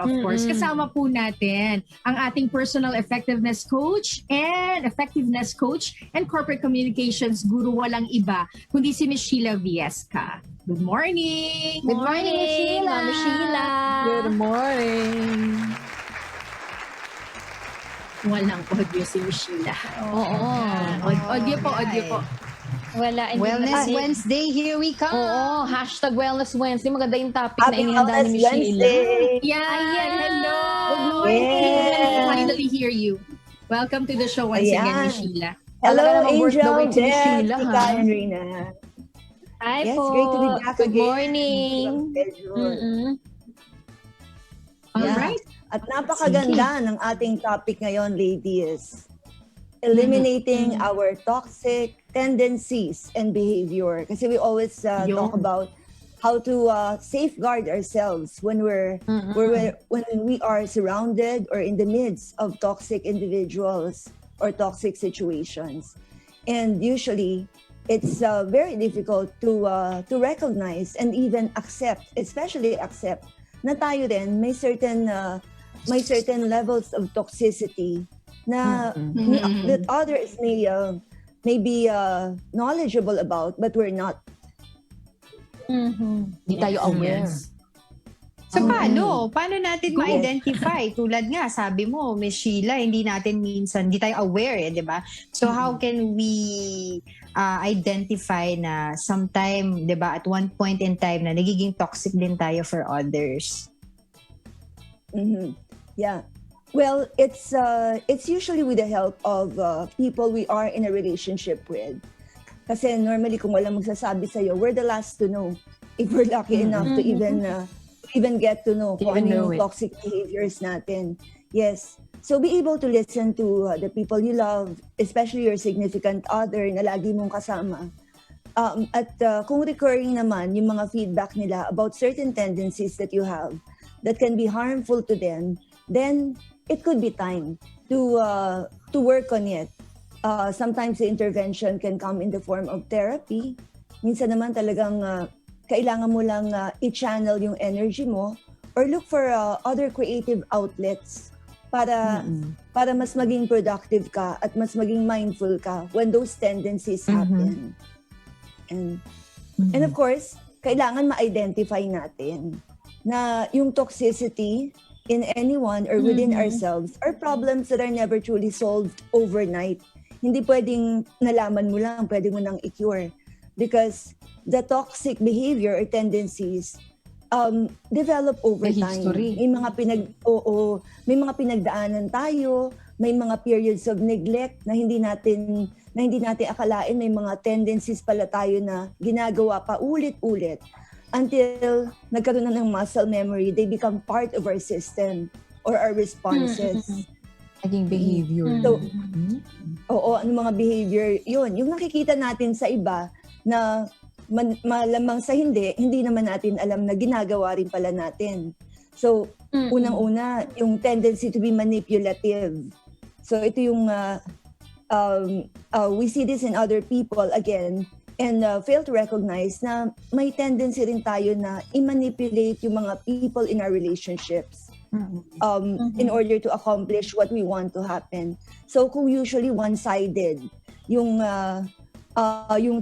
of course, kasama po natin ang ating personal effectiveness coach and corporate communications guru, walang iba kundi si Miss Sheila Viesca. Good morning! Good morning, Sheila! Ma'am Sheila! Good morning! Walang audio si Miss Sheila. Oo. Audio po. Wala. Wellness Wednesday, here we come! Oo, hashtag Wellness Wednesday. Maganda yung topic Happy na inihanda ni Miss Wellness Sheila. Wednesday! Yan! Hello! Good morning! Yes. Finally hear you. Welcome to the show once again, Miss Sheila. Hello, Talaga namang worth the Angel, wait si Miss Sheila, Jessica, ha? and Rina. Hi Yes, po. great to be back Good again. morning. Alright. At napakaganda ng ating topic ngayon, ladies. Eliminating our toxic tendencies and behavior. Kasi we always talk about how to safeguard ourselves when when we are surrounded or in the midst of toxic individuals or toxic situations. And usually, it's very difficult to recognize and even accept, especially accept, na tayo rin may certain levels of toxicity na that others may be knowledgeable about, but we're not. Hindi tayo aware. So paano natin ma-identify? Tulad nga, sabi mo, Miss Sheila, hindi tayo aware, di ba? So how can we identify na sometime, di ba, at one point in time na nagiging toxic din tayo for others? Yeah. Well, it's usually with the help of people we are in a relationship with. Kasi normally kung walang magsasabi sa'yo, we're the last to know. If we're lucky enough to even get to know kung ano yung toxic behaviors natin. Yes. So be able to listen to the people you love, especially your significant other na lagi mong kasama. At kung recurring naman yung mga feedback nila about certain tendencies that you have that can be harmful to them, then it could be time to work on it. Sometimes the intervention can come in the form of therapy. Minsan naman talagang kailangan mo lang i-channel yung energy mo or look for other creative outlets para mas maging productive ka at mas maging mindful ka when those tendencies happen. And of course, kailangan ma-identify natin na yung toxicity in anyone or within ourselves are problems that are never truly solved overnight. Hindi pwedeng nalaman mo lang, pwede mo nang i-cure. Because the toxic behavior or tendencies develop over time. History. May mga pinagdaanan tayo, may mga periods of neglect na hindi natin akalain, may mga tendencies pala tayo na ginagawa pa ulit-ulit until nagkaroon na ng muscle memory, they become part of our system or our responses. Naging behavior. So, ano mga behavior yun? Yung nakikita natin sa iba na malamang sa hindi naman natin alam na ginagawa rin pala natin. So, unang-una, yung tendency to be manipulative. So, ito yung, we see this in other people again, and fail to recognize na may tendency rin tayo na i-manipulate yung mga people in our relationships in order to accomplish what we want to happen. So kung usually one-sided yung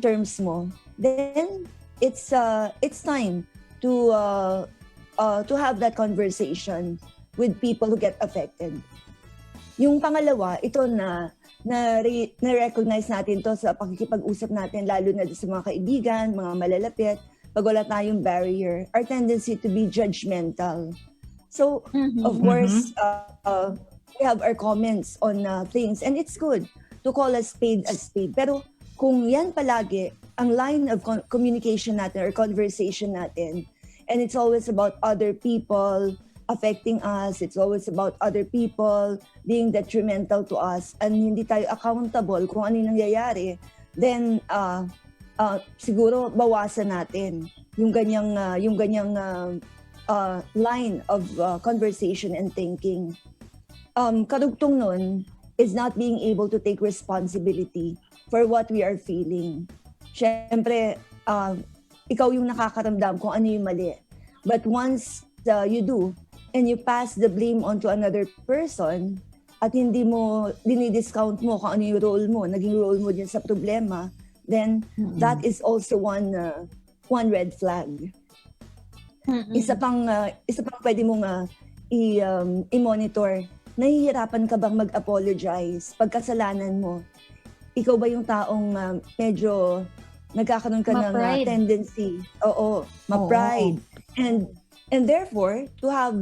terms mo, then it's time to have that conversation with people who get affected. Yung pangalawa, ito na-recognize natin to sa pakikipag-usap natin, lalo na sa mga kaibigan, mga malalapit, pag wala tayong barrier, our tendency to be judgmental. So, of course, we have our comments on things, and it's good to call a spade. Pero kung yan palagi, ang line of communication natin or conversation natin, and it's always about other people affecting us, it's always about other people being detrimental to us, and hindi tayo accountable kung ano yung nangyayari, then siguro bawasan natin yung ganyang line of conversation and thinking. Karugtong nun is not being able to take responsibility for what we are feeling. Siyempre, ikaw yung nakakaramdam kung ano yung mali. But once you do, and you pass the blame onto another person at hindi mo dinidiscount mo kung ano yung role mo, naging role mo din sa problema, then that is also one red flag. Isa pang pwede mong i-monitor. Nahihirapan ka bang mag-apologize pag kasalanan mo? Ikaw ba yung taong medyo nagkakaroon ka ng tendency? Oo, ma-pride. And therefore, to have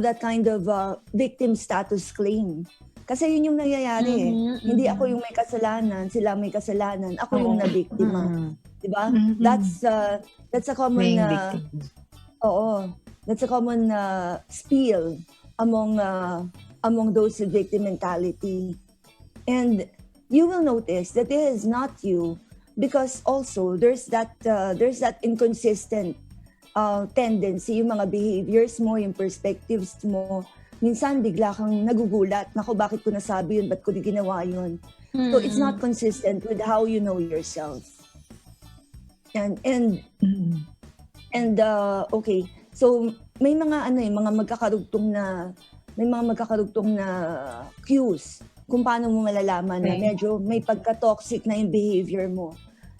that kind of victim status claim. Kasi yun yung nangyayari. Hindi ako yung may kasalanan, sila may kasalanan, ako yung nabiktima. Diba? That's a common that's a common spiel among those with victim mentality. And you will notice that it is not you, because also there's that inconsistent tendency, yung mga behaviors mo, yung perspectives mo. Minsan bigla kang nagugulat, nako, bakit ko nasabi yun, ba't ko di ginawa yun? So it's not consistent with how you know yourself. And okay, so may mga mga magkakarugtong na cues kung paano mo malalaman na medyo may pagka-toxic na yung behavior mo.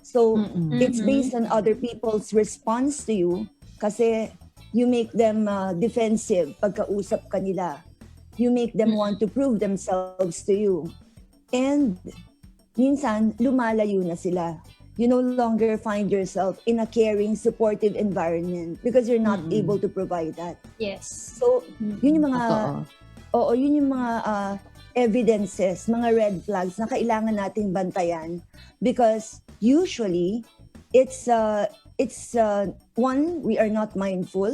So it's based on other people's response to you, kasi you make them defensive pagkausap kanila. You make them want to prove themselves to you. And minsan, lumalayo na sila. You no longer find yourself in a caring, supportive environment because you're not able to provide that. Yes. So, yun yung mga evidences, mga red flags na kailangan nating bantayan, because usually it's one, we are not mindful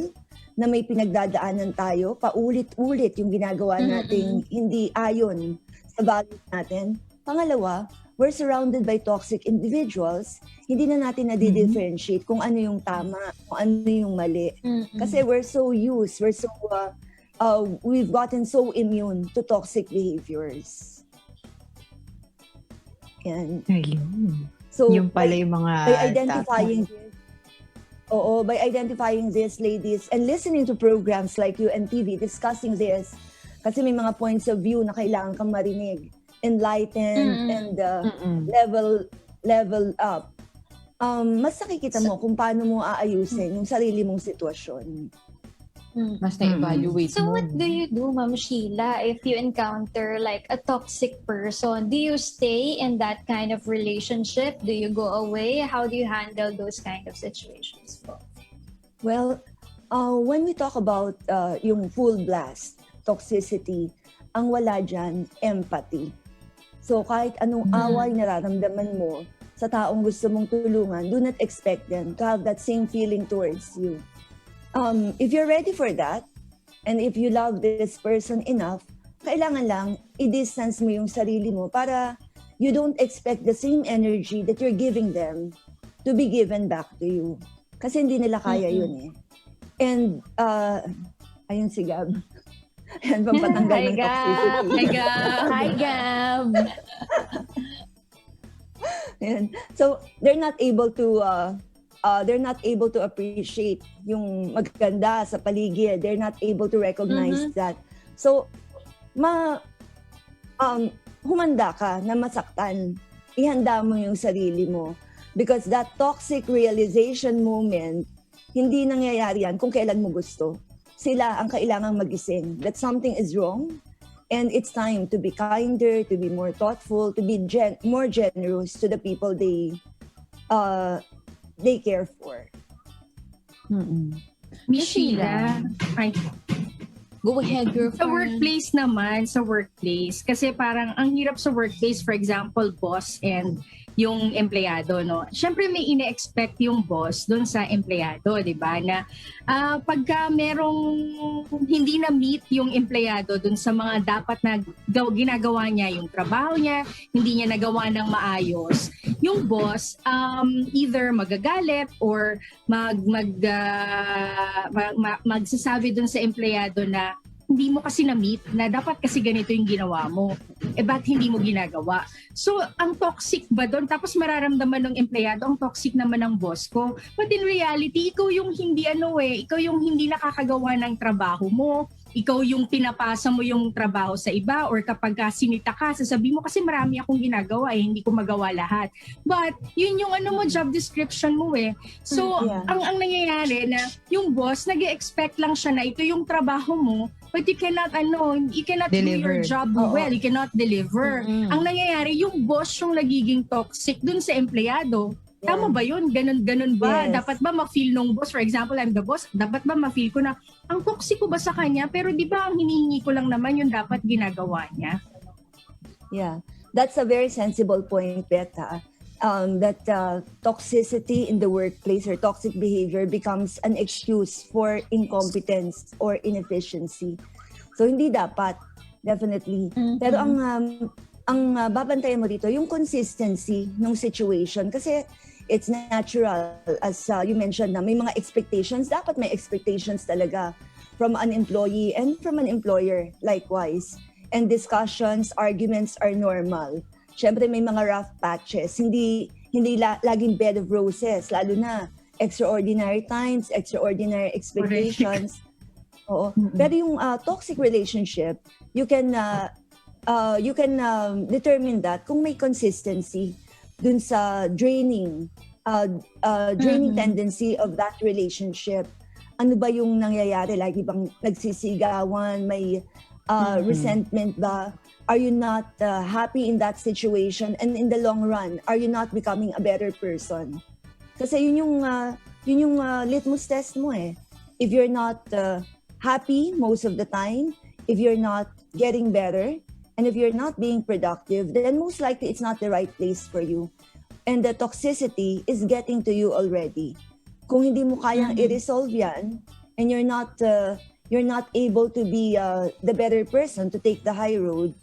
na may pinagdadaanan tayo, paulit-ulit yung ginagawa nating hindi ayon sa values natin. Pangalawa, we're surrounded by toxic individuals, hindi na natin na-differentiate kung ano yung tama, kung ano yung mali. Kasi we're so used, we've gotten so immune to toxic behaviors. Yan. Ayun. So, Yung pala yung mga by identifying this, ladies, and listening to programs like UNTV discussing this, kasi may mga points of view na kailangan kang marinig, enlightened, and level up. Mas nakikita mo kung paano mo aayusin yung sarili mong sitwasyon. Mas na-evaluate So mo. what do you do, Ma'am Sheila, if you encounter like a toxic person? Do you stay in that kind of relationship? Do you go away? How do you handle those kind of situations? Well, when we talk about yung full blast toxicity, ang wala dyan, empathy. So kahit anong away nararamdaman mo sa taong gusto mong tulungan, do not expect them to have that same feeling towards you. If you're ready for that, and if you love this person enough, kailangan lang i-distance mo yung sarili mo para you don't expect the same energy that you're giving them to be given back to you. Kasi hindi nila kaya yun eh. And, ayun si Gab. Ayan, pampatanggal ng toxicity. Hi, Gab! Ayan. So, they're not able to appreciate yung maganda sa paligid. They're not able to recognize that. So, humanda ka na masaktan. Ihanda mo yung sarili mo. Because that toxic realization moment, hindi nangyayari yan kung kailan mo gusto. Sila ang kailangang magising that something is wrong, and it's time to be kinder, to be more thoughtful, to be more generous to the people they care for. Miss Sheila, Go ahead, girlfriend. sa workplace naman, kasi parang ang hirap sa workplace, for example, boss and yung empleyado, no? Siyempre may ine-expect yung boss doon sa empleyado, di ba? Na pagka merong hindi na-meet yung empleyado doon sa mga dapat na ginagawa niya, yung trabaho niya, hindi niya nagawa ng maayos, yung boss either magagalit or magsasabi doon sa empleyado na hindi mo kasi na-meet na dapat kasi ganito yung ginawa mo. Ba't hindi mo ginagawa? So, ang toxic ba doon? Tapos mararamdaman ng empleyado, ang toxic naman ng boss ko. But in reality, ikaw yung hindi ikaw yung hindi nakakagawa ng trabaho mo. Ikaw yung pinapasa mo yung trabaho sa iba, or kapag sinita ka, sasabihin mo kasi marami akong ginagawa hindi ko magawa lahat. But yun yung job description mo eh. So ang nangyayari na yung boss nag-expect lang siya na ito yung trabaho mo, but you cannot do your job well, you cannot deliver. Ang nangyayari, yung boss yung nagiging toxic dun sa empleyado. Tama ba yun? Ganun ba? Yes. Dapat ba ma-feel nung boss? For example, I'm the boss. Dapat ba ma-feel ko na ang toxic ko ba sa kanya? Pero di ba ang hinihingi ko lang naman yung dapat ginagawa niya? Yeah, that's a very sensible point, Beta. That toxicity in the workplace or toxic behavior becomes an excuse for incompetence or inefficiency. So hindi dapat, definitely. Pero ang babantayan mo dito, yung consistency ng situation. Kasi it's natural, as you mentioned na may mga expectations. Dapat may expectations talaga from an employee and from an employer likewise. And discussions, arguments are normal. Siyempre may mga rough patches. Hindi laging bed of roses. Lalo na extraordinary times, extraordinary expectations. Oo. Pero yung toxic relationship, you can determine that kung may consistency dun sa draining tendency of that relationship. Ano ba yung nangyayari? Lagi bang nagsisigawan? May resentment ba? Are you not happy in that situation? And in the long run, are you not becoming a better person? Kasi yun yung litmus test mo eh. If you're not happy most of the time, if you're not getting better, and if you're not being productive, then most likely it's not the right place for you. And the toxicity is getting to you already. Kung hindi mo kayang i-resolve yan, and you're not able to be the better person to take the high road,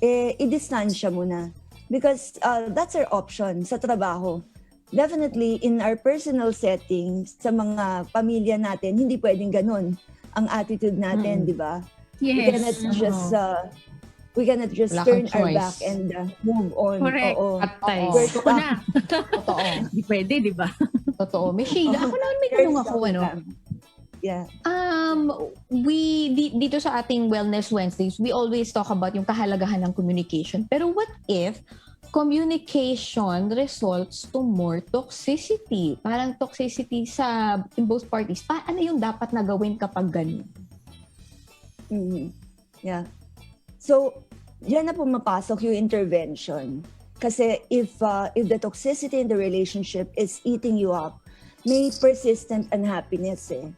i-distansya mo na. Because that's our option sa trabaho. Definitely, in our personal setting, sa mga pamilya natin, hindi pwedeng ganun ang attitude natin, di ba? Yes. We cannot just Wala turn kang our choice. back and move on. Correct. Oo. Patay. First Totoo na. Totoo. Hindi pwede, di ba? Totoo. May Sheila, ako naman may tanong ako, Yeah. Dito sa ating Wellness Wednesdays, we always talk about yung kahalagahan ng communication. Pero what if communication results to more toxicity? Parang toxicity in both parties. Ano yung dapat na gawin kapag ganun? Yeah. So, diyan na pumapasok yung intervention. Kasi if the toxicity in the relationship is eating you up, may persistent unhappiness eh.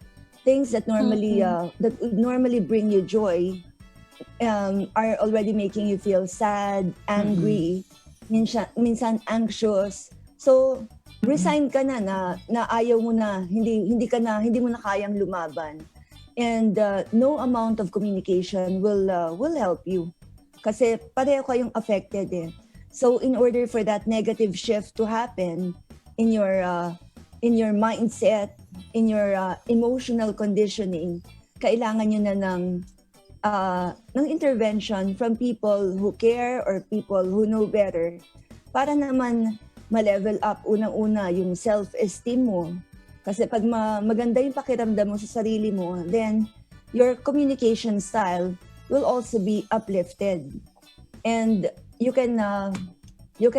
Things that normally would normally bring you joy are already making you feel sad, angry, minsan anxious. So, resign ka na ayaw mo na, hindi mo na kayang lumaban. And no amount of communication will help you. Kasi pareho kayong affected eh. So in order for that negative shift to happen in your mindset, in your emotional conditioning, kailangan nyo na ng intervention from people who care or people who know better para naman ma-level up unang-una yung self-esteem mo. Kasi pag maganda yung pakiramdam mo sa sarili mo, then your communication style will also be uplifted. And you can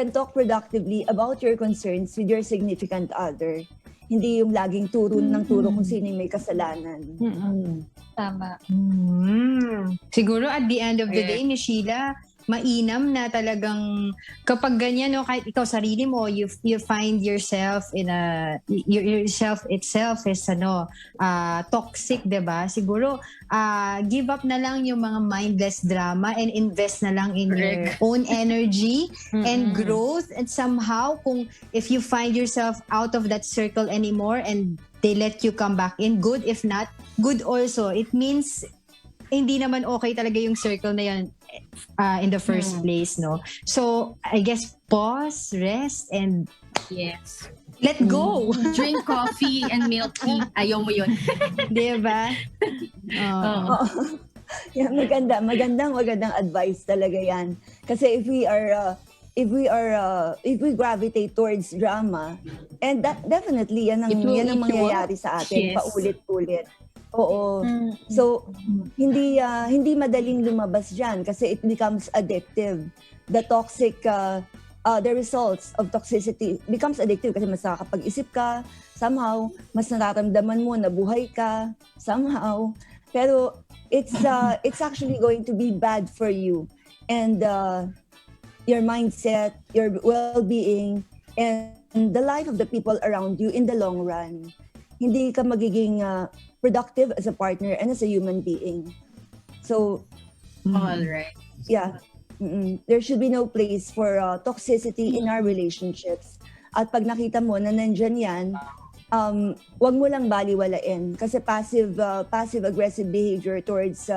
talk productively about your concerns with your significant other. Hindi yung laging turo ng turo kung sino yung may kasalanan. Tama. Siguro at the end of the day, Miss Sheila, mainam na talagang kapag ganyan, no, kahit ikaw sarili mo, you find yourself in yourself itself is toxic, 'di ba? Siguro give up na lang yung mga mindless drama and invest na lang in your own energy and growth. And somehow if you find yourself out of that circle anymore and they let you come back in, good. If not, good also. It means hindi naman okay talaga yung circle na yan in the first place, no? So, I guess pause, rest, and Yes. let go. Drink coffee and milk tea. Ayaw mo yun. Di ba? Yeah, magandang advice talaga yan. Kasi if we gravitate towards drama, and that definitely yan ang It will eat you up. mangyayari sa atin Yes. paulit-ulit. Oo. Mm. So hindi madaling lumabas diyan kasi it becomes addictive. The results of toxicity becomes addictive kasi mas nakakapag-isip ka, somehow mas nararamdaman mo na buhay ka somehow. Pero it's actually going to be bad for you and your mindset, your well-being, and the life of the people around you in the long run. Hindi ka magiging productive as a partner and as a human being. So, All right. yeah, there should be no place for toxicity in our relationships. At pag nakita mo na nandyan yan, wag mo lang baliwalain kasi passive-aggressive behavior towards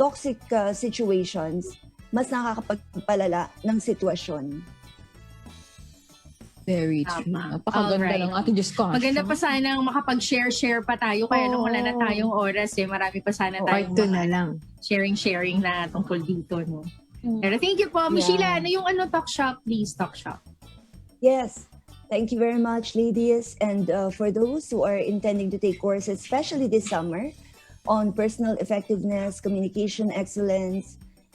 toxic situations mas nakakapagpalala ng sitwasyon. Very true. Tama. Napakaganda Alright. ng ating discussion. Maganda pa sanang makapag-share pa tayo. Kaya nung wala na tayong oras, marami pa sana Part tayong 2 na lang. sharing na tungkol dito. No? Mm. Pero thank you po. Miss Yeah. Sheila, ano yung talk shop? Please, talk shop. Yes. Thank you very much, ladies. And for those who are intending to take courses, especially this summer, on personal effectiveness, communication excellence,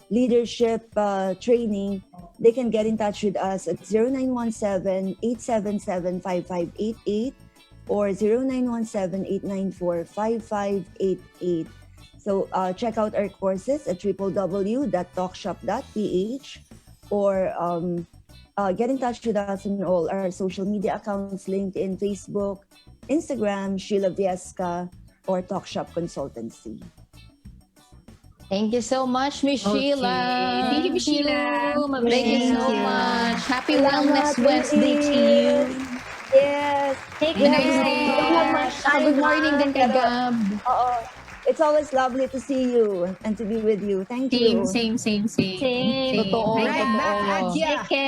leadership training, they can get in touch with us at 0917-877-5588 or 0917-894-5588. So check out our courses at www.talkshop.ph or get in touch with us on all our social media accounts, LinkedIn, Facebook, Instagram, Sheila Viesca, or Talkshop Consultancy. Thank you so much, Miss Okay. Sheila. Thank you, Miss Sheila. Thank you so Thank you. much. Happy Salamat, Wellness Wednesday to you. Yes. Take Good care. night. Don't have much time, Good morning din kay pero, Gab. oo. It's always lovely to see you and to be with you. Thank you. Same. Same. Totoo. Bye. Right back at ya. Take care.